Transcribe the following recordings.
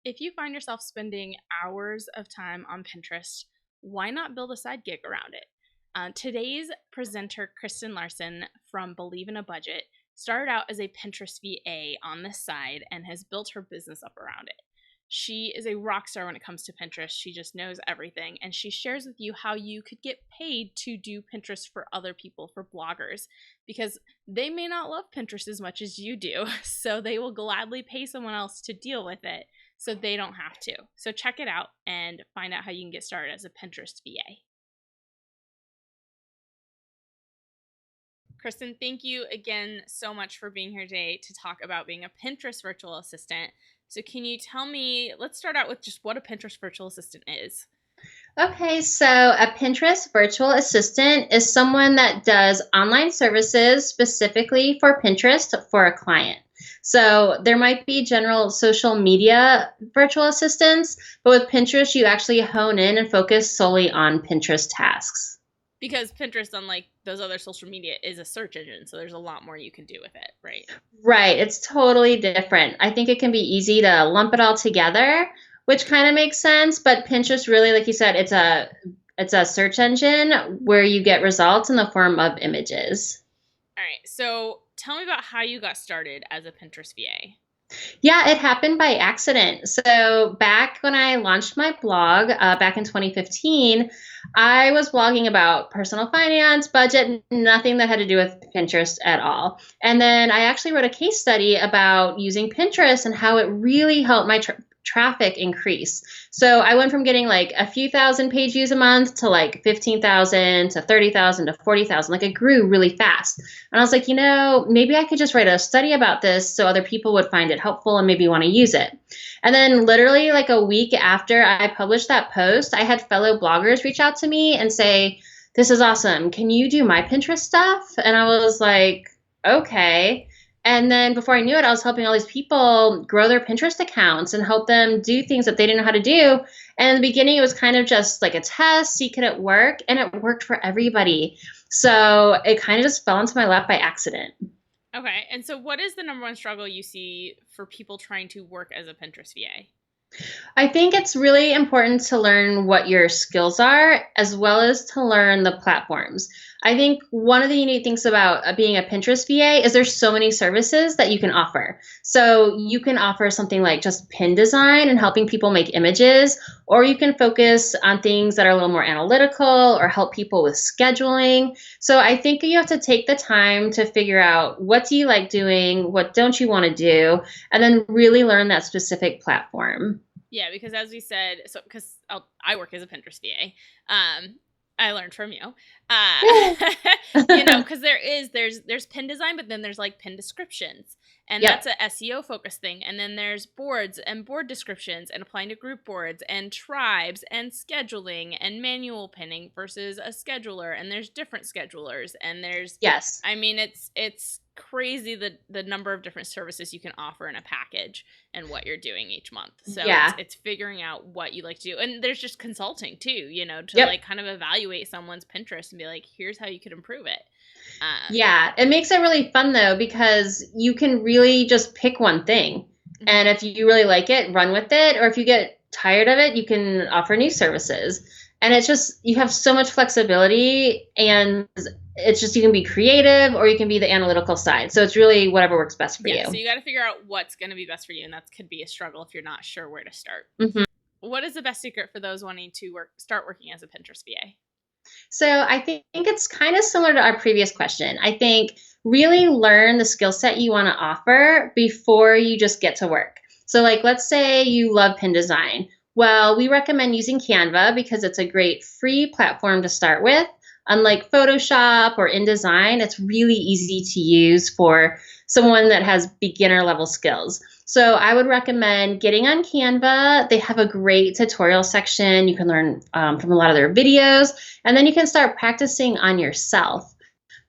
If you find yourself spending hours of time on Pinterest, why not build a side gig around it? Today's presenter, Kristin Larsen from Believe in a Budget, started out as a Pinterest VA on the side and has built her business up around it. She is a rock star when it comes to Pinterest. She just knows everything, and she shares with you how you could get paid to do Pinterest for other people, for bloggers, because they may not love Pinterest as much as you do, so they will gladly pay someone else to deal with it so they don't have to. So check it out and find out how you can get started as a Pinterest VA. Kristin, thank you again so much for being here today to talk about being a Pinterest virtual assistant. So can you tell me, let's start out with just what a Pinterest virtual assistant is. Okay, so a Pinterest virtual assistant is someone that does online services specifically for Pinterest for a client. So there might be general social media virtual assistants, but with Pinterest, you actually hone in and focus solely on Pinterest tasks. Because Pinterest, unlike those other social media, is a search engine, so there's a lot more you can do with it, right? Right, it's totally different. I think it can be easy to lump it all together, which kind of makes sense, but Pinterest really, like you said, it's a search engine where you get results in the form of images. All right, so tell me about how you got started as a Pinterest VA. Yeah, it happened by accident. So back when I launched my blog back in 2015, I was blogging about personal finance, budget, nothing that had to do with Pinterest at all. And then I actually wrote a case study about using Pinterest and how it really helped my traffic increase. So I went from getting like a few thousand page views a month to like 15,000 to 30,000 to 40,000. Like it grew really fast. And I was like, maybe I could just write a study about this so other people would find it helpful and maybe want to use it. And then literally like a week after I published that post, I had fellow bloggers reach out to me and say, "This is awesome. Can you do my Pinterest stuff?" And I was like, okay. And then before I knew it, I was helping all these people grow their Pinterest accounts and help them do things that they didn't know how to do. And in the beginning, it was kind of just like a test, see could it work? And it worked for everybody. So it kind of just fell into my lap by accident. Okay, and so what is the number one struggle you see for people trying to work as a Pinterest VA? I think it's really important to learn what your skills are as well as to learn the platforms. I think one of the unique things about being a Pinterest VA is there's so many services that you can offer. So you can offer something like just pin design and helping people make images, or you can focus on things that are a little more analytical or help people with scheduling. So I think you have to take the time to figure out what do you like doing, what don't you want to do, and then really learn that specific platform. Yeah, because as we said, because I work as a Pinterest VA, I learned from you, because there's pin design, but then there's like pin descriptions, and Yep. that's a SEO focused thing, and then there's boards and board descriptions and applying to group boards and tribes and scheduling and manual pinning versus a scheduler, and there's different schedulers, and Yes. I mean, it's crazy the number of different services you can offer in a package and what you're doing each month. So Yeah. it's figuring out what you like to do. And there's just consulting too, to Yep. like kind of evaluate someone's Pinterest and be like, here's how you could improve it. Yeah. It makes it really fun though, because you can really just pick one thing. And if you really like it, run with it. Or if you get tired of it, you can offer new services. And it's just, you have so much flexibility, and it's just, you can be creative or you can be the analytical side. So it's really whatever works best for Yeah, you. so you got to figure out what's going to be best for you. And that could be a struggle if you're not sure where to start. Mhm. What is the best secret for those wanting to start working as a Pinterest VA? So I think it's kind of similar to our previous question. I think really learn the skill set you want to offer before you just get to work. So like, let's say you love pin design. Well, we recommend using Canva because it's a great free platform to start with. Unlike Photoshop or InDesign, it's really easy to use for someone that has beginner level skills. So I would recommend getting on Canva. They have a great tutorial section. You can learn from a lot of their videos, and then you can start practicing on yourself.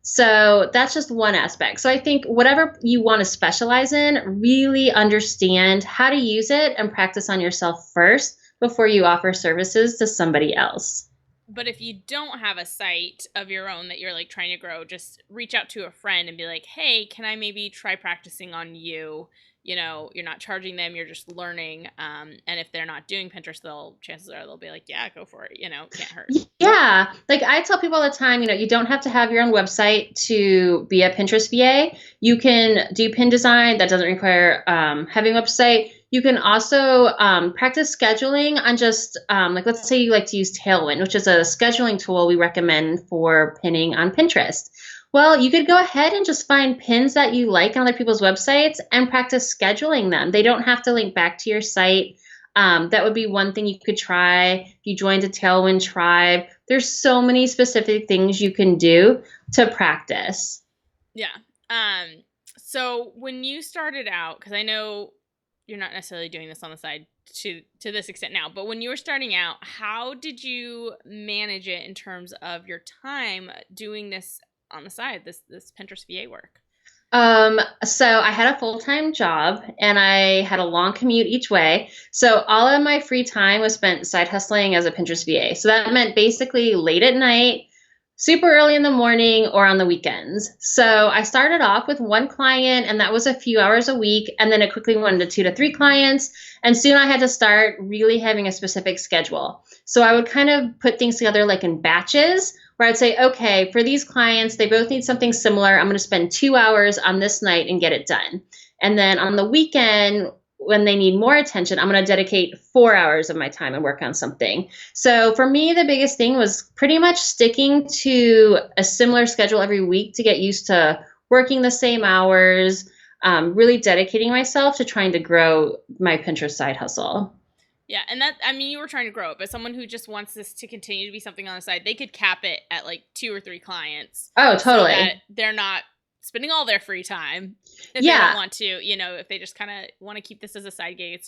So that's just one aspect. So I think whatever you want to specialize in, really understand how to use it and practice on yourself first before you offer services to somebody else. But if you don't have a site of your own that you're like trying to grow, just reach out to a friend and be like, hey, can I maybe try practicing on you you're not charging them, you're just learning. And if they're not doing Pinterest, chances are they'll be like, yeah, go for it. Can't hurt. Yeah. Like I tell people all the time, you don't have to have your own website to be a Pinterest VA. You can do pin design that doesn't require having a website. You can also practice scheduling on just like, let's say you like to use Tailwind, which is a scheduling tool we recommend for pinning on Pinterest. Well, you could go ahead and just find pins that you like on other people's websites and practice scheduling them. They don't have to link back to your site. That would be one thing you could try. If you joined a Tailwind tribe, there's so many specific things you can do to practice. Yeah. So when you started out, because I know you're not necessarily doing this on the side to this extent now, but when you were starting out, how did you manage it in terms of your time doing this on the side, this Pinterest VA work? So I had a full-time job and I had a long commute each way. So all of my free time was spent side hustling as a Pinterest VA. So that meant basically late at night, super early in the morning, or on the weekends. So I started off with one client and that was a few hours a week. And then it quickly went to 2 to 3 clients. And soon I had to start really having a specific schedule. So I would kind of put things together like in batches, where I'd say, okay, for these clients, they both need something similar. I'm going to spend 2 hours on this night and get it done. And then on the weekend, when they need more attention, I'm going to dedicate 4 hours of my time and work on something. So for me, the biggest thing was pretty much sticking to a similar schedule every week to get used to working the same hours, really dedicating myself to trying to grow my Pinterest side hustle. Yeah, and you were trying to grow it, but someone who just wants this to continue to be something on the side, they could cap it at like 2 or 3 clients. Oh, totally. So that they're not spending all their free time if they don't want to, if they just kind of want to keep this as a side gig.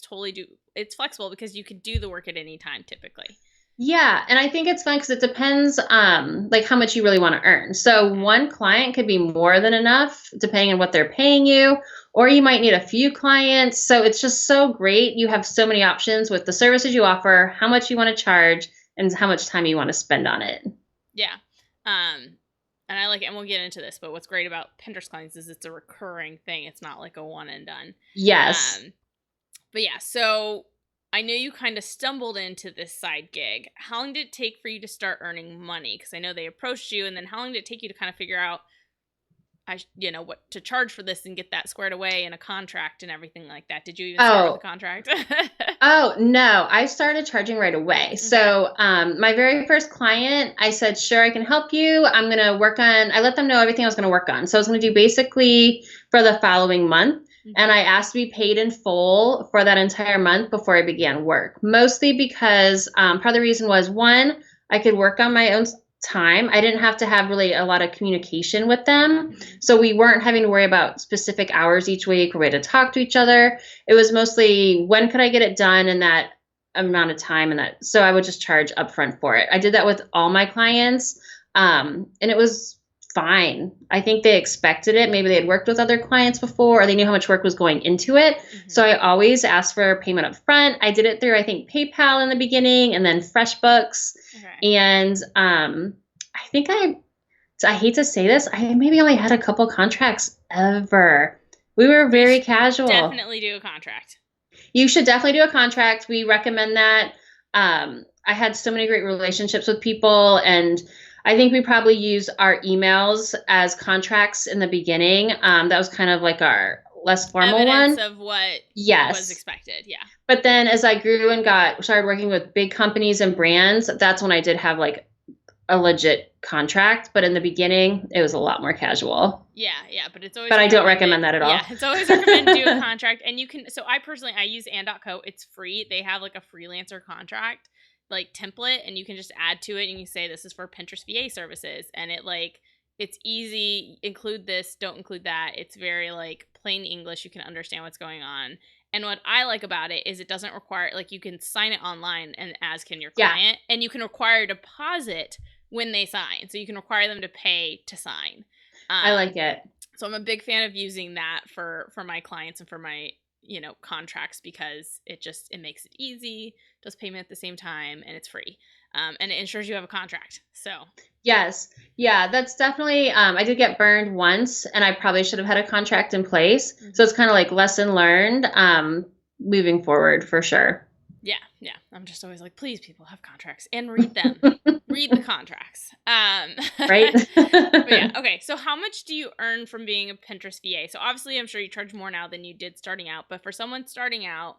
It's flexible because you could do the work at any time typically. Yeah, and I think it's fun because it depends like how much you really want to earn. So one client could be more than enough depending on what they're paying you, or you might need a few clients. So it's just so great. You have so many options with the services you offer, how much you want to charge, and how much time you want to spend on it. Yeah. And I like it, and we'll get into this, but what's great about Pinterest clients is it's a recurring thing. It's not like a one and done. Yes. But yeah, so I know you kind of stumbled into this side gig. How long did it take for you to start earning money? Because I know they approached you, and then how long did it take you to kind of figure out, what to charge for this and get that squared away in a contract and everything like that? Did you even start with a contract? Oh, no, I started charging right away. Okay. So my very first client, I said, sure, I can help you. I let them know everything I was going to work on. So I was going to do basically for the following month. And I asked to be paid in full for that entire month before I began work, mostly because part of the reason was, one, I could work on my own time. I didn't have to have really a lot of communication with them. So we weren't having to worry about specific hours each week or way to talk to each other. It was mostly when could I get it done in that amount of time, so I would just charge upfront for it. I did that with all my clients, and it was fine. I think they expected it. Maybe they had worked with other clients before, or they knew how much work was going into it. Mm-hmm. So I always asked for payment up front. I did it through, I think, PayPal in the beginning and then FreshBooks. Okay. And I think I hate to say this, I maybe only had a couple contracts ever. We were very casual. Definitely do a contract. You should definitely do a contract. We recommend that. I had so many great relationships with people, and I think we probably used our emails as contracts in the beginning. That was kind of like our less formal evidence one. Of what was expected, yeah. But then as I grew and started working with big companies and brands, that's when I did have like a legit contract. But in the beginning, it was a lot more casual. Yeah, but it's always. But I don't recommend that at all. Yeah, it's always recommended to do a contract, and you can. So I use and.co. It's free. They have like a freelancer contract like template, and you can just add to it and you say this is for Pinterest VA services, and it's easy. Include this, don't include that. It's very like plain English. You can understand what's going on. And what I like about it is it doesn't require, like, you can sign it online, and as can your client, and you can require a deposit when they sign. So you can require them to pay to sign. I like it. So I'm a big fan of using that for my clients and for my contracts because it makes it easy, does payment at the same time, and it's free. And it ensures you have a contract. So Yes. Yeah, that's definitely, I did get burned once and I probably should have had a contract in place. So it's kind of like lesson learned, moving forward for sure. Yeah. I'm just always like, please, people, have contracts and read them. Read the contracts. Right? But yeah. Okay. So how much do you earn from being a Pinterest VA? So obviously I'm sure you charge more now than you did starting out, but for someone starting out,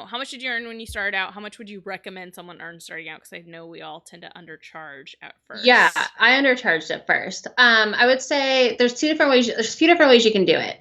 how much did you earn when you started out? How much would you recommend someone earn starting out? Because I know we all tend to undercharge at first. Yeah, I undercharged at first. I would say there's a few different ways you can do it.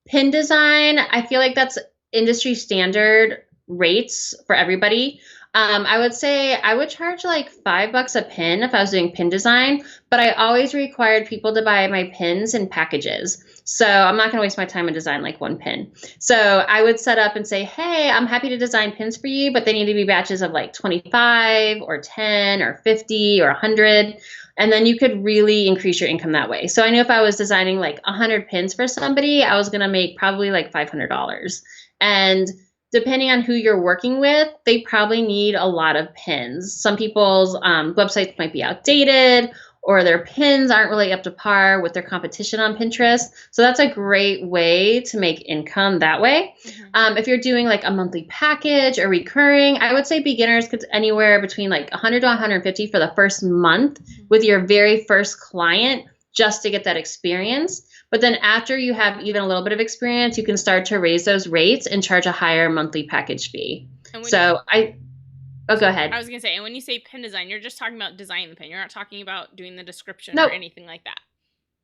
Pin design, I feel like that's industry standard rates for everybody. I would say I would charge like $5 a pin if I was doing pin design, but I always required people to buy my pins in packages. So I'm not going to waste my time and design like one pin. So I would set up and say, hey, I'm happy to design pins for you, but they need to be batches of like 25 or 10 or 50 or 100. And then you could really increase your income that way. So I knew if I was designing like 100 pins for somebody, I was going to make probably like $500. And depending on who you're working with, they probably need a lot of pins. Some people's websites might be outdated or their pins aren't really up to par with their competition on Pinterest. So that's a great way to make income that way. If you're doing like a monthly package or recurring, I would say beginners could anywhere between like 100 to 150 for the first month with your very first client just to get that experience. But then after you have even a little bit of experience, you can start to raise those rates and charge a higher monthly package fee. Go ahead. I was going to say, and when you say pin design, you're just talking about designing the pin. You're not talking about doing the description or anything like that.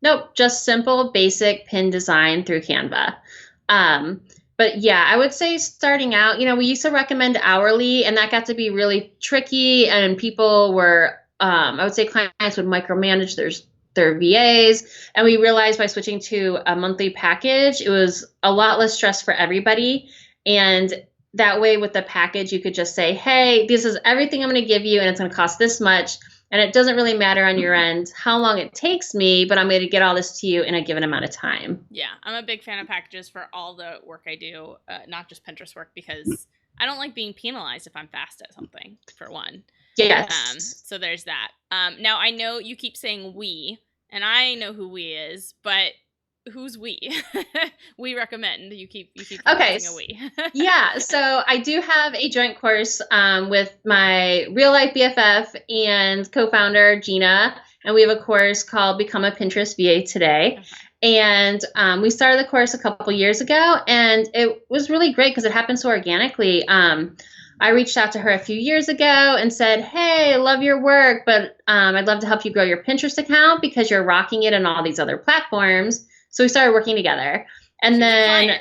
Nope, just simple, basic pin design through Canva. But yeah, I would say starting out, we used to recommend hourly, and that got to be really tricky. And people were, I would say clients would micromanage their VAs. And we realized by switching to a monthly package, it was a lot less stress for everybody. And that way with the package, you could just say, hey, this is everything I'm going to give you, and it's going to cost this much. And it doesn't really matter on your end how long it takes me, but I'm going to get all this to you in a given amount of time. Yeah, I'm a big fan of packages for all the work I do, not just Pinterest work, because I don't like being penalized if I'm fast at something, for one. Yes. So there's that. Now, I know you keep saying we, and I know who we is, but who's we? We recommend. You keep okay. A we. Yeah, so I do have a joint course with my real life BFF and co-founder Gina, and we have a course called Become a Pinterest VA Today. Okay. And we started the course a couple years ago, and it was really great because it happened so organically. I reached out to her a few years ago and said, hey, I love your work, but I'd love to help you grow your Pinterest account because you're rocking it on all these other platforms. So we started working together. And then,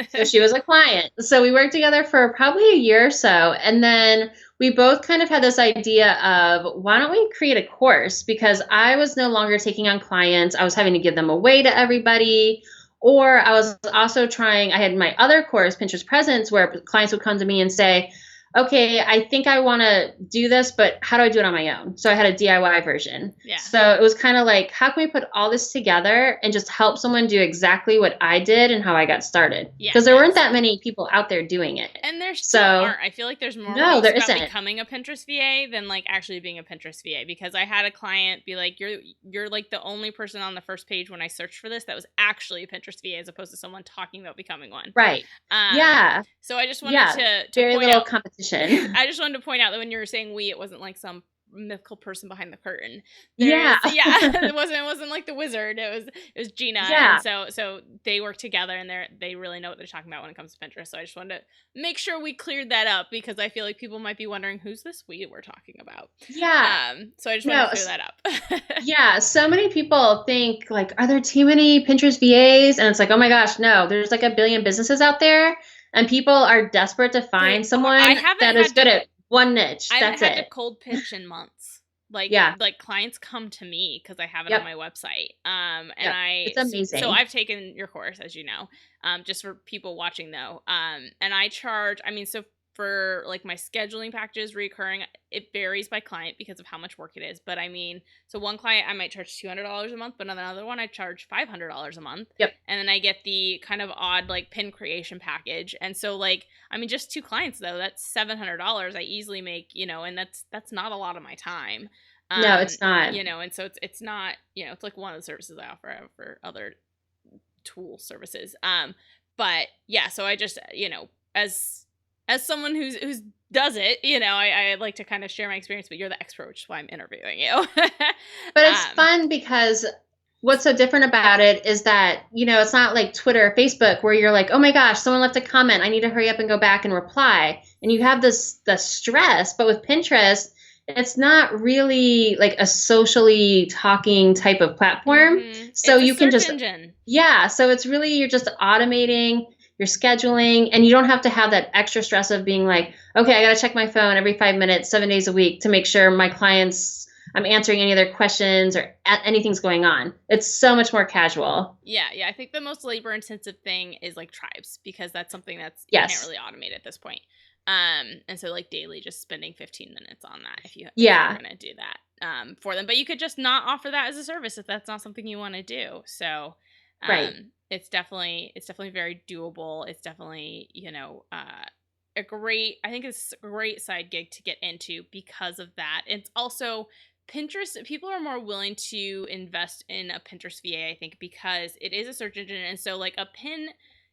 so she was a client. So we worked together for probably a year or so. And then we both kind of had this idea of, why don't we create a course? Because I was no longer taking on clients. I was having to give them away to everybody. Or I was also I had my other course, Pinterest Presence, where clients would come to me and say, okay, I think I want to do this, but how do I do it on my own? So I had a DIY version. Yeah. So it was kind of like, how can we put all this together and just help someone do exactly what I did and how I got started? Because there weren't that many people out there doing it. And there still aren't. I feel like there's more ways about becoming a Pinterest VA than like actually being a Pinterest VA. Because I had a client be like, you're like the only person on the first page when I searched for this that was actually a Pinterest VA as opposed to someone talking about becoming one. Right. Yeah. So I just wanted to very point little out, competition. I just wanted to point out that when you were saying we, it wasn't like some mythical person behind the curtain. It wasn't like the wizard. It was Gina. Yeah. And so they work together and they really know what they're talking about when it comes to Pinterest. So I just wanted to make sure we cleared that up because I feel like people might be wondering who's this we we're talking about. Yeah. So I just wanted to clear that up. Yeah. So many people think like, are there too many Pinterest VAs? And it's like, oh my gosh, no, there's like a billion businesses out there and people are desperate to find someone that is good at one niche. I haven't had to cold pitch in months. Like clients come to me because I have it on my website. It's amazing. So I've taken your course, as you know, just for people watching though. And I charge, so for like my scheduling packages, recurring, it varies by client because of how much work it is. But I mean, so one client I might charge $200 a month, but another one I charge $500 a month. Yep. And then I get the kind of odd like pin creation package. And so like, I mean, just 2 clients though, that's $700 I easily make, and that's not a lot of my time. No, it's not. And so it's not, it's like one of the services I offer other tool services. But yeah, so I just, as someone who's does it, I like to kind of share my experience, but you're the expert, which is why I'm interviewing you. But it's fun because what's so different about it is that, it's not like Twitter or Facebook where you're like, oh my gosh, someone left a comment, I need to hurry up and go back and reply. And you have the stress, but with Pinterest, it's not really like a socially talking type of platform. Mm-hmm. So it's you can just, engine. Yeah. So it's really, you're just automating your scheduling, and you don't have to have that extra stress of being like, okay, I got to check my phone every 5 minutes, 7 days a week to make sure my clients, I'm answering any of their questions or anything's going on. It's so much more casual. Yeah. I think the most labor intensive thing is like tribes, because that's something that's you Yes. can't really automate at this point. And so like daily, just spending 15 minutes on that if you're going to do that for them. But you could just not offer that as a service if that's not something you want to do. So right. It's definitely very doable. It's definitely, a great side gig to get into because of that. It's also Pinterest. People are more willing to invest in a Pinterest VA, I think, because it is a search engine. And so like a pin,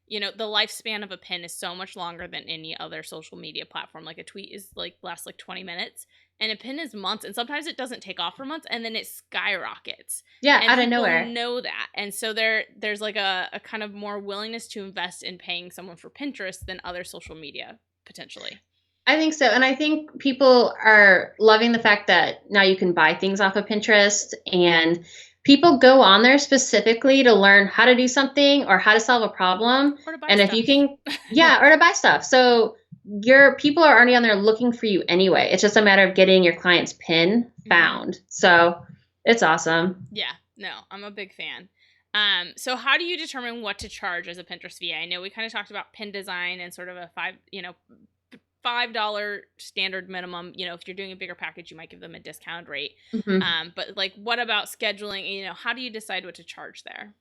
the lifespan of a pin is so much longer than any other social media platform. Like a tweet is lasts 20 minutes, and a pin is months, and sometimes it doesn't take off for months, and then it skyrockets. Yeah, and out of nowhere. Know that, and so there's like a kind of more willingness to invest in paying someone for Pinterest than other social media potentially. I think so. And I think people are loving the fact that now you can buy things off of Pinterest, and people go on there specifically to learn how to do something or how to solve a problem. Or to buy and stuff. If you can, or to buy stuff. So your people are already on there looking for you anyway. It's just a matter of getting your client's pin found. Mm-hmm. So it's awesome. Yeah, no, I'm a big fan. So how do you determine what to charge as a Pinterest VA? I know we kind of talked about pin design and sort of a $5 standard minimum. If you're doing a bigger package, you might give them a discount rate. Mm-hmm. But like, what about scheduling? How do you decide what to charge there?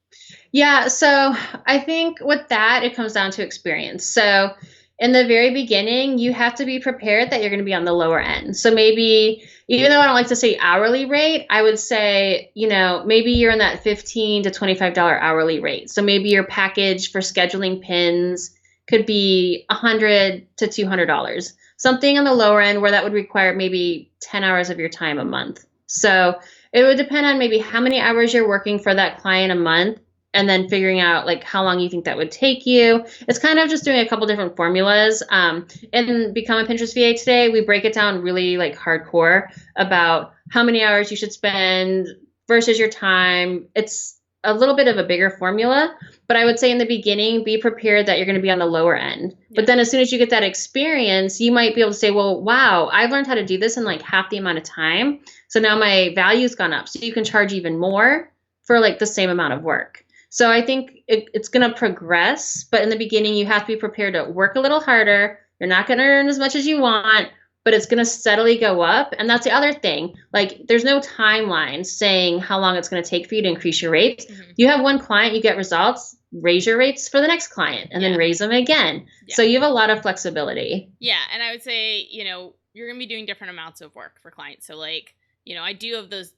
Yeah, so I think with that, it comes down to experience. So in the very beginning, you have to be prepared that you're going to be on the lower end. So maybe, even though I don't like to say hourly rate, I would say, maybe you're in that $15 to $25 hourly rate. So maybe your package for scheduling pins could be $100 to $200, something on the lower end where that would require maybe 10 hours of your time a month. So it would depend on maybe how many hours you're working for that client a month, and then figuring out like how long you think that would take you. It's kind of just doing a couple different formulas. In Become a Pinterest VA today, we break it down really like hardcore about how many hours you should spend versus your time. It's a little bit of a bigger formula, but I would say in the beginning, be prepared that you're going to be on the lower end. Yeah. But then as soon as you get that experience, you might be able to say, well, wow, I've learned how to do this in like half the amount of time. So now my value's gone up. So you can charge even more for like the same amount of work. So I think it's going to progress, but in the beginning, you have to be prepared to work a little harder. You're not going to earn as much as you want, but it's going to steadily go up. And that's the other thing. Like, there's no timeline saying how long it's going to take for you to increase your rates. Mm-hmm. You have one client, you get results, raise your rates for the next client, and then raise them again. Yeah. So you have a lot of flexibility. Yeah. And I would say, you're going to be doing different amounts of work for clients. So like, I do have those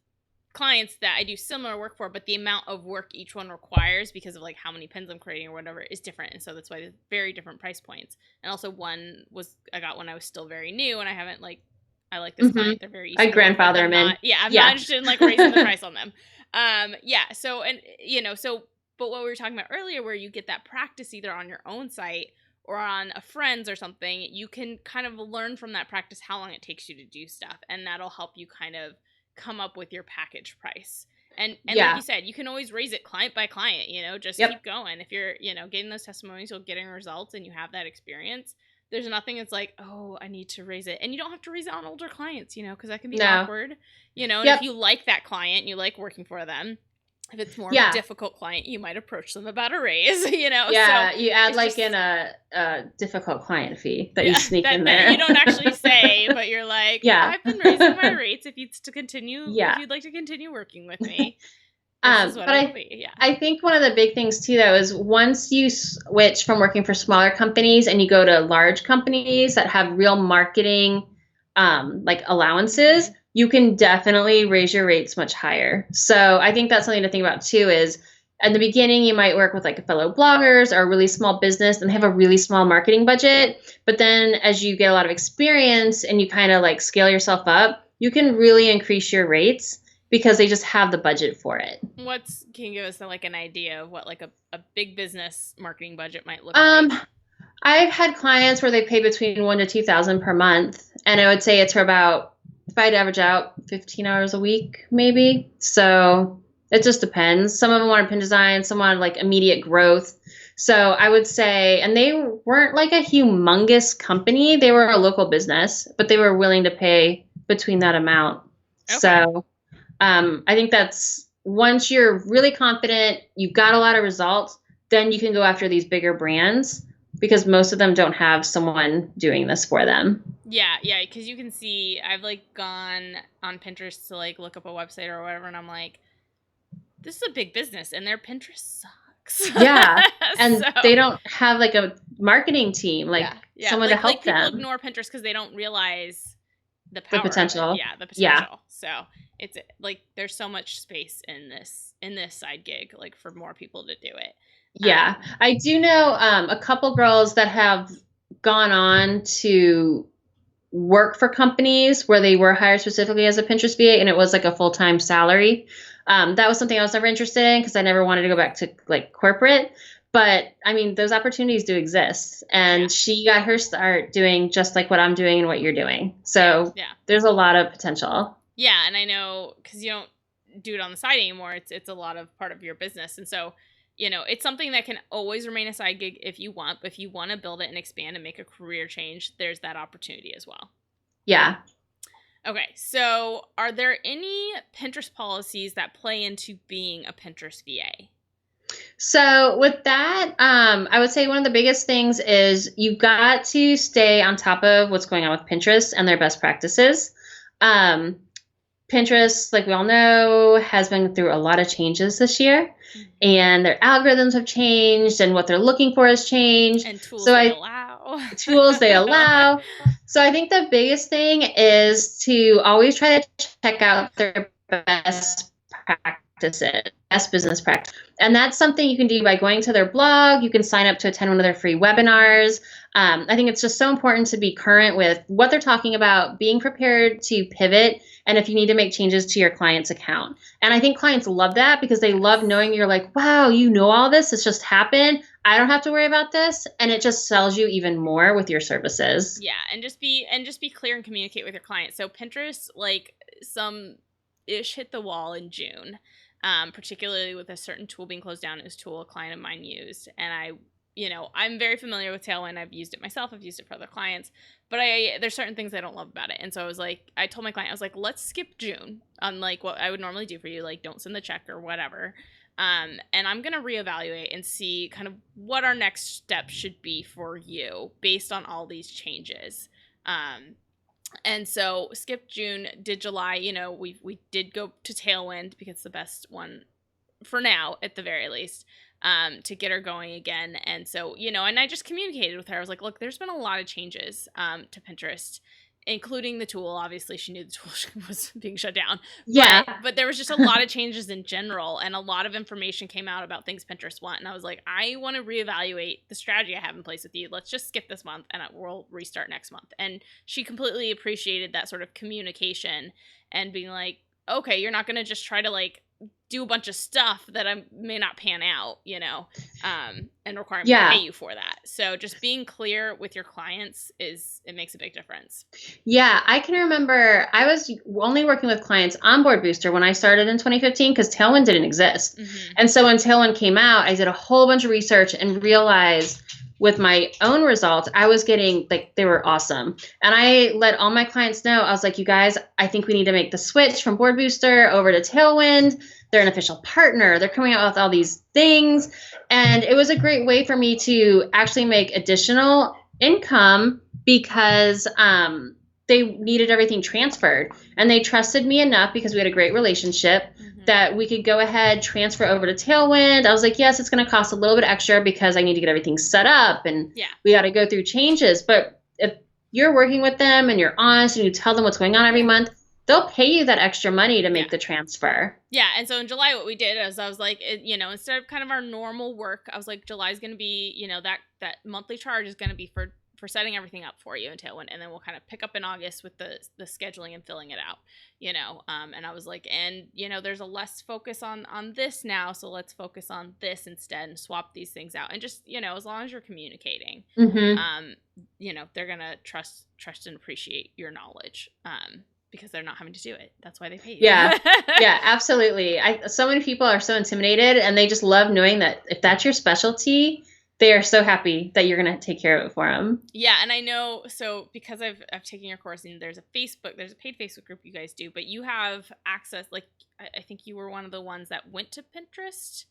clients that I do similar work for, but the amount of work each one requires because of like how many pins I'm creating or whatever is different. And so that's why there's very different price points. And also I got when I was still very new, and I haven't I like this client. They're very easy. I grandfather them in. I'm not interested in like raising the price on them. So, and but what we were talking about earlier, where you get that practice either on your own site or on a friend's or something, you can kind of learn from that practice how long it takes you to do stuff. And that'll help you kind of come up with your package price. And like you said, you can always raise it client by client, just keep going. If you're, getting those testimonials, you're getting results, and you have that experience, there's nothing that's like, oh, I need to raise it. And you don't have to raise it on older clients, because that can be awkward, and if you like that client, you like working for them, If it's more of Yeah. a difficult client, you might approach them about a raise, you know? Yeah, So you add it's like just, in a difficult client fee that you yeah, sneak in that there. you don't actually say, but you're like, Yeah. I've been raising my rates. If Yeah. you'd like to continue working with me, this is what But it'll be. Yeah. I think one of the big things too, though, is once you switch from working for smaller companies and you go to large companies that have real marketing, like allowances, you can definitely raise your rates much higher. So I think that's something to think about too. Is at the beginning you might work with like fellow bloggers or a really small business and they have a really small marketing budget, but then as you get a lot of experience and you kind of like scale yourself up, you can really increase your rates because they just have the budget for it. Can you give us like an idea of what like a big business marketing budget might look Um, like? I've had clients where they pay between 1,000 to 2,000 per month, and I would say it's for about, if I'd average out, 15 hours a week, maybe. So it just depends. Some of them want pin design, some want like immediate growth. So I would say, and they weren't like a humongous company; they were a local business, but they were willing to pay between that amount. Okay. So I think that's once you're really confident, you've got a lot of results, then you can go after these bigger brands because most of them don't have someone doing this for them. Yeah, because you can see I've like gone on Pinterest to like look up a website or whatever, and I'm like, this is a big business, and their Pinterest sucks. Yeah, and they don't have like a marketing team, like someone to help like people them. ignore Pinterest because they don't realize the power, the potential. Of it. Yeah, the potential. Yeah. So it's like there's so much space in this side gig, like for more people to do it. Yeah, I do know a couple girls that have gone on to work for companies where they were hired specifically as a Pinterest VA, and it was like a full-time salary. That was something I was never interested in because I never wanted to go back to like corporate. But I mean, those opportunities do exist, and she got her start doing just like what I'm doing and what you're doing. So there's a lot of potential. Yeah, and I know because you don't do it on the side anymore. It's a lot of part of your business, and so you know it's something that can always remain a side gig if you want. But if you want to build it and expand and make a career change, there's that opportunity as well. Yeah. Okay, so are there any Pinterest policies that play into being a Pinterest VA? So with that, I would say one of the biggest things is you've got to stay on top of what's going on with Pinterest and their best practices. Pinterest, like we all know, has been through a lot of changes this year, and their algorithms have changed, and what they're looking for has changed. And tools they allow. Tools they allow. So I think the biggest thing is to always try to check out their best practices, best business practice. And that's something you can do by going to their blog. You can sign up to attend one of their free webinars. I think it's just so important to be current with what they're talking about, being prepared to pivot, and if you need to make changes to your client's account. And I think clients love that because they love knowing you're like, wow, you know all this. It's just happened. I don't have to worry about this. And it just sells you even more with your services. Yeah, and just be clear and communicate with your client. So Pinterest, like some ish hit the wall in June, particularly with a certain tool being closed down. It was a tool a client of mine used, and I'm very familiar with Tailwind. I've used it myself. I've used it for other clients, but there's certain things I don't love about it. And so I told my client, I was like, let's skip June on like what I would normally do for you. Like don't send the check or whatever. And I'm going to reevaluate and see kind of what our next step should be for you based on all these changes. And so skip June, did July, we did go to Tailwind because it's the best one for now, at the very least. To get her going again. And so, and I just communicated with her. I was like, look, there's been a lot of changes to Pinterest, including the tool. Obviously, she knew the tool was being shut down. Yeah. But there was just a lot of changes in general, and a lot of information came out about things Pinterest want. And I was like, I want to reevaluate the strategy I have in place with you. Let's just skip this month, and we'll restart next month. And she completely appreciated that sort of communication and being like, okay, you're not going to just try to like do a bunch of stuff that I may not pan out, and require me to pay you for that. So just being clear with your clients it makes a big difference. Yeah, I can remember I was only working with clients on Board Booster when I started in 2015 because Tailwind didn't exist. Mm-hmm. And so when Tailwind came out, I did a whole bunch of research and realized with my own results, I was getting like, they were awesome. And I let all my clients know, I was like, you guys, I think we need to make the switch from Board Booster over to Tailwind. They're an official partner. They're coming out with all these things. And it was a great way for me to actually make additional income because they needed everything transferred. And they trusted me enough because we had a great relationship that we could go ahead, transfer over to Tailwind. I was like, yes, it's going to cost a little bit extra because I need to get everything set up and we got to go through changes. But if you're working with them and you're honest and you tell them what's going on every month, they'll pay you that extra money to make the transfer. Yeah. And so in July, what we did is I was like, instead of kind of our normal work, I was like, July's going to be, that monthly charge is going to be for setting everything up for you in Tailwind, and then we'll kind of pick up in August with the scheduling and filling it out, and I was like, there's a less focus on this now, so let's focus on this instead and swap these things out, and just, as long as you're communicating, they're gonna trust and appreciate your knowledge, because they're not having to do it. That's why they pay you. Yeah, absolutely. So many people are so intimidated, and they just love knowing that if that's your specialty, they are so happy that you're going to take care of it for them. Yeah. And I know, so because I've taken your course, and there's a paid Facebook group you guys do, but you have access, like, I think you were one of the ones that went to Pinterest,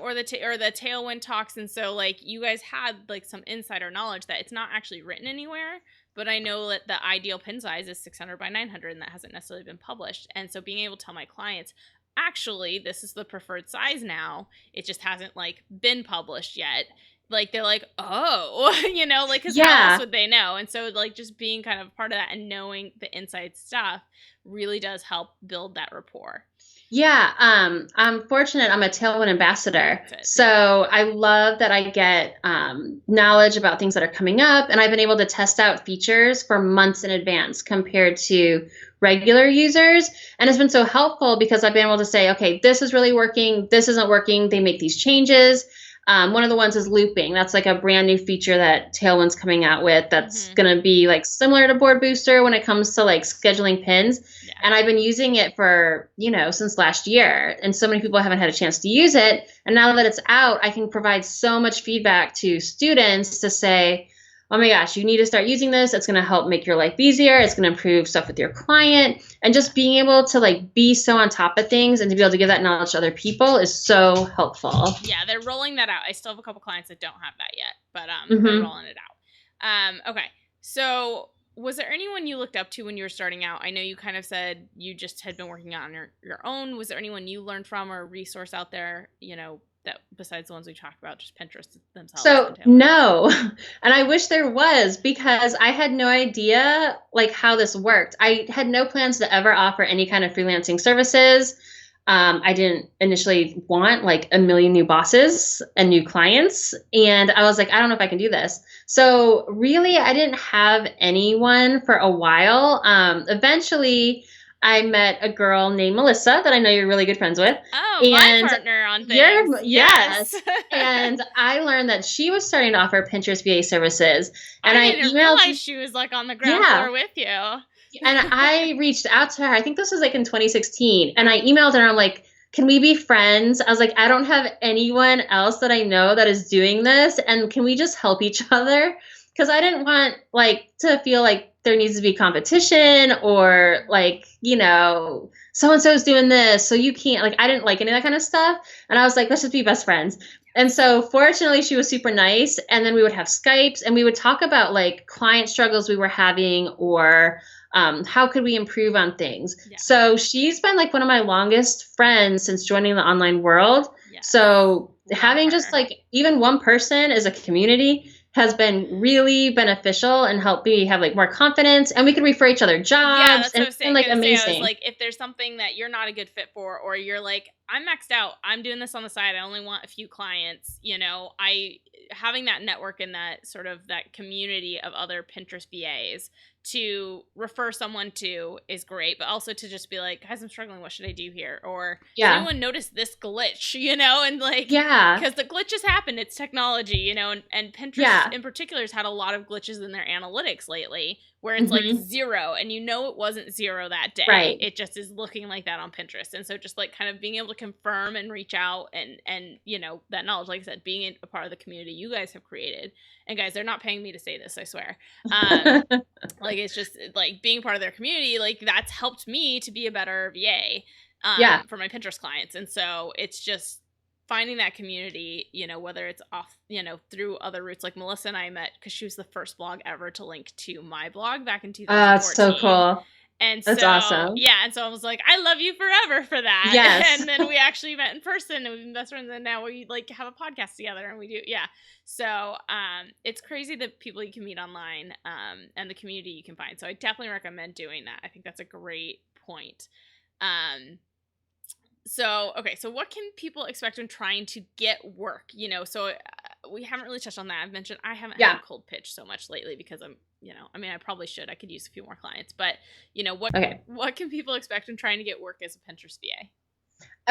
or the Tailwind talks. And so like you guys had like some insider knowledge that it's not actually written anywhere, but I know that the ideal pin size is 600 by 900 and that hasn't necessarily been published. And so being able to tell my clients, actually, this is the preferred size now. It just hasn't like been published yet. Like they're like, oh, because how else would they know? And so like just being kind of part of that and knowing the inside stuff really does help build that rapport. Yeah, I'm fortunate. I'm a Tailwind ambassador. So I love that I get knowledge about things that are coming up. And I've been able to test out features for months in advance compared to regular users. And it's been so helpful because I've been able to say, okay, this is really working. This isn't working. They make these changes. One of the ones is looping. That's like a brand new feature that Tailwind's coming out with that's going to be like similar to Board Booster when it comes to like scheduling pins. Yeah. And I've been using it for, since last year. And so many people haven't had a chance to use it. And now that it's out, I can provide so much feedback to students to say, oh my gosh, you need to start using this. It's going to help make your life easier. It's going to improve stuff with your client. And just being able to like be so on top of things and to be able to give that knowledge to other people is so helpful. Yeah, they're rolling that out. I still have a couple clients that don't have that yet, but they're rolling it out. Okay, so was there anyone you looked up to when you were starting out? I know you kind of said you just had been working on your own. Was there anyone you learned from or a resource out there, that besides the ones we talked about, just Pinterest themselves? So no, and I wish there was, because I had no idea like how this worked. I had no plans to ever offer any kind of freelancing services. I didn't initially want like a million new bosses and new clients. And I was like, I don't know if I can do this. So really, I didn't have anyone for a while. Eventually, I met a girl named Melissa that I know you're really good friends with. Oh, my partner on things. Yes. And I learned that she was starting to offer Pinterest VA services. And I didn't realize she was like on the ground floor with you. And I reached out to her. I think this was like in 2016. And I emailed her and I'm like, can we be friends? I was like, I don't have anyone else that I know that is doing this. And can we just help each other? Because I didn't want like to feel like there needs to be competition or like, so-and-so's doing this, so you can't, like, I didn't like any of that kind of stuff. And I was like, let's just be best friends. And so fortunately she was super nice. And then we would have Skypes and we would talk about like client struggles we were having or how could we improve on things. Yeah. So she's been like one of my longest friends since joining the online world. Yeah. So having just like even one person as a community has been really beneficial and helped me have like more confidence, and we could refer each other jobs. Yeah, that's and what I was saying. Like amazing. I was like, if there's something that you're not a good fit for, or you're like, I'm maxed out, I'm doing this on the side, I only want a few clients, having that network and that sort of that community of other Pinterest VAs to refer someone to is great, but also to just be like, guys, I'm struggling, what should I do here? Or does anyone notice this glitch, and like, because the glitches happen, it's technology, and Pinterest in particular has had a lot of glitches in their analytics lately, where it's like Mm-hmm. 0 and it wasn't 0 that day. Right. It just is looking like that on Pinterest. And so just like kind of being able to confirm and reach out and that knowledge, like I said, being a part of the community you guys have created. And guys, they're not paying me to say this, I swear. Like it's just like being part of their community, like that's helped me to be a better VA for my Pinterest clients. And so it's just finding that community, whether it's off, through other routes. Like Melissa and I met because she was the first blog ever to link to my blog back in 2014. That's so cool. And that's so, awesome. Yeah. And so I was like, I love you forever for that. Yes. And then we actually met in person and we've been best friends. And now we like have a podcast together and we do. Yeah. So it's crazy the people you can meet online and the community you can find. So I definitely recommend doing that. I think that's a great point. So what can people expect when trying to get work? So we haven't really touched on that. I've mentioned I haven't had a cold pitch so much lately because I'm, I probably should. I could use a few more clients, but what can people expect when trying to get work as a Pinterest VA?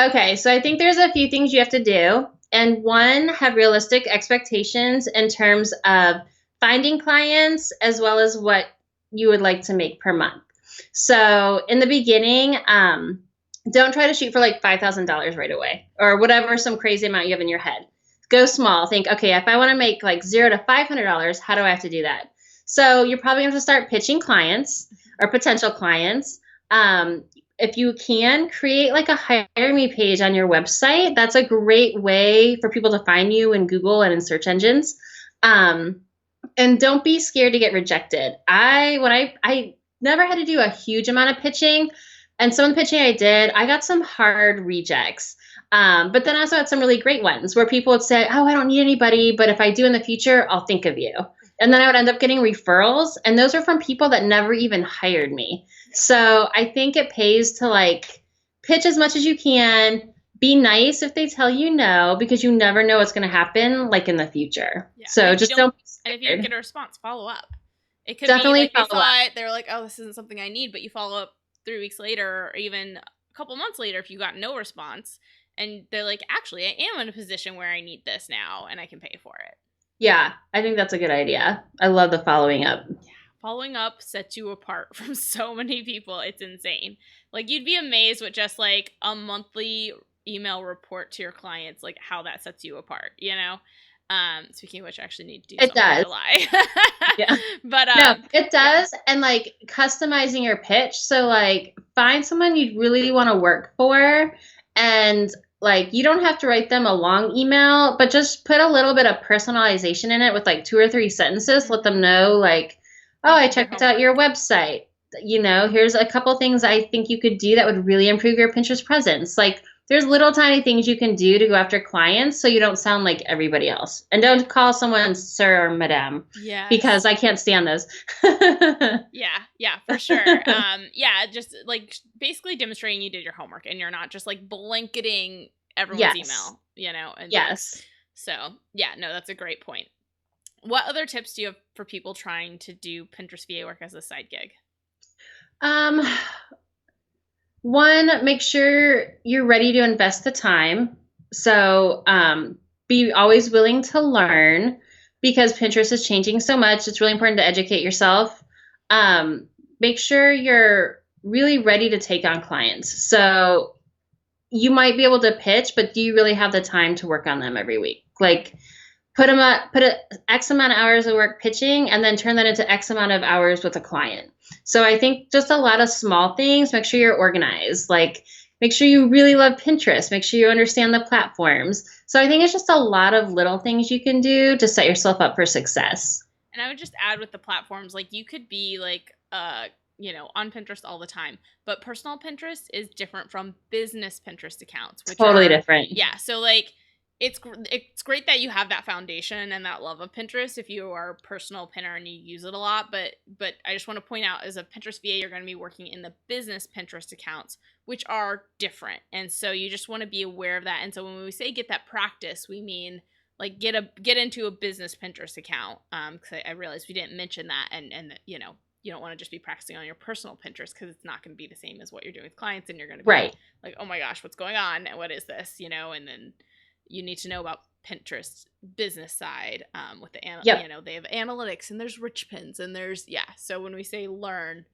Okay, so I think there's a few things you have to do. And one, have realistic expectations in terms of finding clients as well as what you would like to make per month. So in the beginning, don't try to shoot for like $5,000 right away or whatever, some crazy amount you have in your head. Go small. Think, okay, if I want to make like $0 to $500, how do I have to do that? So you're probably going to start pitching clients or potential clients. If you can, create like a hire me page on your website. That's a great way for people to find you in Google and in search engines. And don't be scared to get rejected. I never had to do a huge amount of pitching. And some of the pitching I did, I got some hard rejects. But then I also had some really great ones where people would say, oh, I don't need anybody, but if I do in the future, I'll think of you. And then I would end up getting referrals. And those are from people that never even hired me. So I think it pays to like pitch as much as you can. Be nice if they tell you no, because you never know what's going to happen like in the future. Yeah. So just don't be scared. And if you don't get a response, follow up. It could definitely be like they saw it, they were like, oh, this isn't something I need, but you follow up 3 weeks later or even a couple months later if you got no response and they're like, actually, I am in a position where I need this now and I can pay for it. Yeah, I think that's a good idea. I love the following up. Yeah. Following up sets you apart from so many people. It's insane. Like you'd be amazed with just like a monthly email report to your clients, like how that sets you apart, Speaking of which, I actually need to do something in July. Yeah. But no, it does. And like customizing your pitch. So like find someone you'd really want to work for and like you don't have to write them a long email, but just put a little bit of personalization in it with like 2 or 3 sentences. Let them know like, oh, I checked out your website. Here's a couple things I think you could do that would really improve your Pinterest presence. Like there's little tiny things you can do to go after clients so you don't sound like everybody else. And don't call someone sir or madam. Yeah. Because I can't stand those. Yeah, for sure. Just like basically demonstrating you did your homework and you're not just like blanketing everyone's email, And yes. So yeah, no, that's a great point. What other tips do you have for people trying to do Pinterest VA work as a side gig? One, make sure you're ready to invest the time. So be always willing to learn because Pinterest is changing so much. It's really important to educate yourself. Make sure you're really ready to take on clients. So you might be able to pitch, but do you really have the time to work on them every week? Like put X amount of hours of work pitching and then turn that into X amount of hours with a client. So I think just a lot of small things. Make sure you're organized. Like make sure you really love Pinterest. Make sure you understand the platforms. So I think it's just a lot of little things you can do to set yourself up for success. And I would just add with the platforms, like you could be like, on Pinterest all the time, but personal Pinterest is different from business Pinterest accounts. Which totally different. Yeah. So like, it's great that you have that foundation and that love of Pinterest if you are a personal pinner and you use it a lot. But I just want to point out as a Pinterest VA, you're going to be working in the business Pinterest accounts, which are different. And so you just want to be aware of that. And so when we say get that practice, we mean like get into a business Pinterest account. Because I realized we didn't mention that. And you don't want to just be practicing on your personal Pinterest because it's not going to be the same as what you're doing with clients. And you're going to be like, oh my gosh, what's going on? And what is this? And then you need to know about Pinterest business side with the Yep. they have analytics and there's rich pins and there's so when we say learn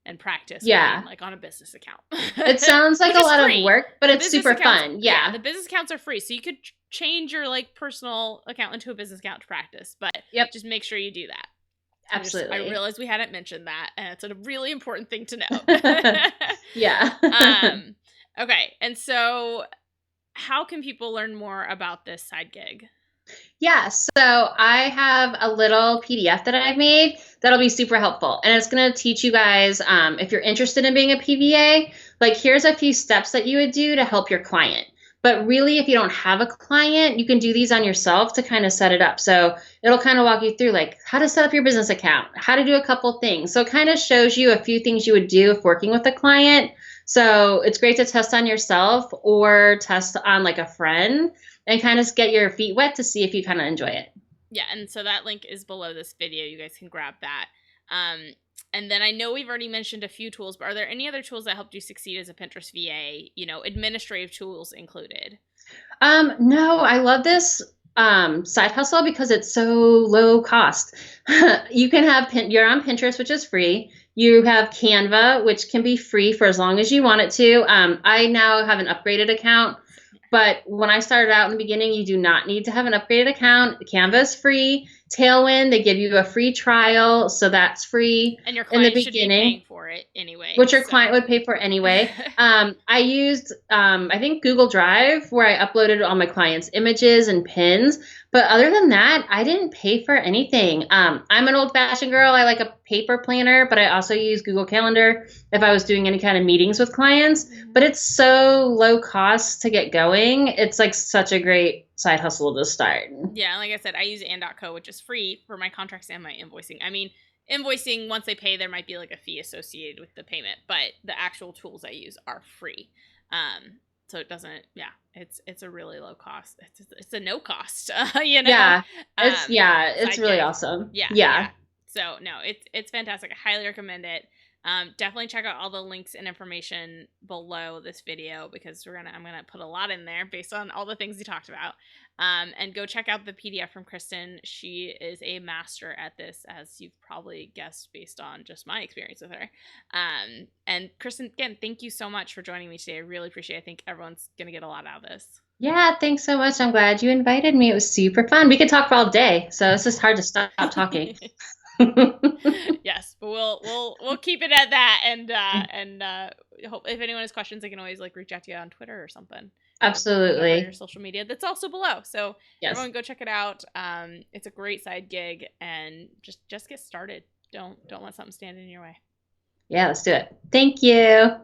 and practice, we mean Yeah. like on a business account. It sounds like Which a is lot free. of work, but The it's business super accounts- fun. Yeah. The business accounts are free, so you could change your like personal account into a business account to practice, but Yep. just make sure you do that. Absolutely. I realized we hadn't mentioned that, and it's a really important thing to know. Yeah. Okay, and so how can people learn more about this side gig? Yeah, so I have a little PDF that I've made that'll be super helpful. And it's going to teach you guys, if you're interested in being a PVA, like here's a few steps that you would do to help your client. But really, if you don't have a client, you can do these on yourself to kind of set it up. So it'll kind of walk you through like how to set up your business account, how to do a couple things. So it kind of shows you a few things you would do if working with a client. So it's great to test on yourself or test on like a friend and kind of get your feet wet to see if you kind of enjoy it. Yeah, and so that link is below this video. You guys can grab that. And then I know we've already mentioned a few tools, but are there any other tools that helped you succeed as a Pinterest VA, administrative tools included? No, I love this side hustle because it's so low cost. You can have, you're on Pinterest, which is free. You have Canva, which can be free for as long as you want it to. I now have an upgraded account. But when I started out in the beginning, you do not need to have an upgraded account. Canva is free. Tailwind, they give you a free trial, so that's free. And your client should be paying for it anyway. Which your client would pay for anyway. I used, I think, Google Drive, where I uploaded all my clients' images and pins. But other than that, I didn't pay for anything. I'm an old-fashioned girl. I like a paper planner, but I also use Google Calendar if I was doing any kind of meetings with clients. But it's so low cost to get going. It's like such a great side hustle to start. Yeah, like I said, I use and.co, which is free for my contracts and my invoicing. I mean, invoicing, once they pay, there might be like a fee associated with the payment, but the actual tools I use are free. So it doesn't, it's a really low cost. It's a no cost, Yeah, it's really gig. Awesome. Yeah. So no, it's fantastic. I highly recommend it. Definitely check out all the links and information below this video because I'm gonna put a lot in there based on all the things we talked about. And go check out the PDF from Kristin. She is a master at this, as you've probably guessed based on just my experience with her. And Kristin, again, thank you so much for joining me today. I really appreciate it. I think everyone's gonna get a lot out of this. Yeah, thanks so much. I'm glad you invited me. It was super fun. We could talk for all day, so it's just hard to stop talking. Yes, but we'll keep it at that, and hope if anyone has questions, they can always like reach out to you on Twitter or something. Absolutely. Your social media that's also below. So yes. Everyone go check it out. It's a great side gig, and just get started. Don't let something stand in your way. Yeah, let's do it. Thank you.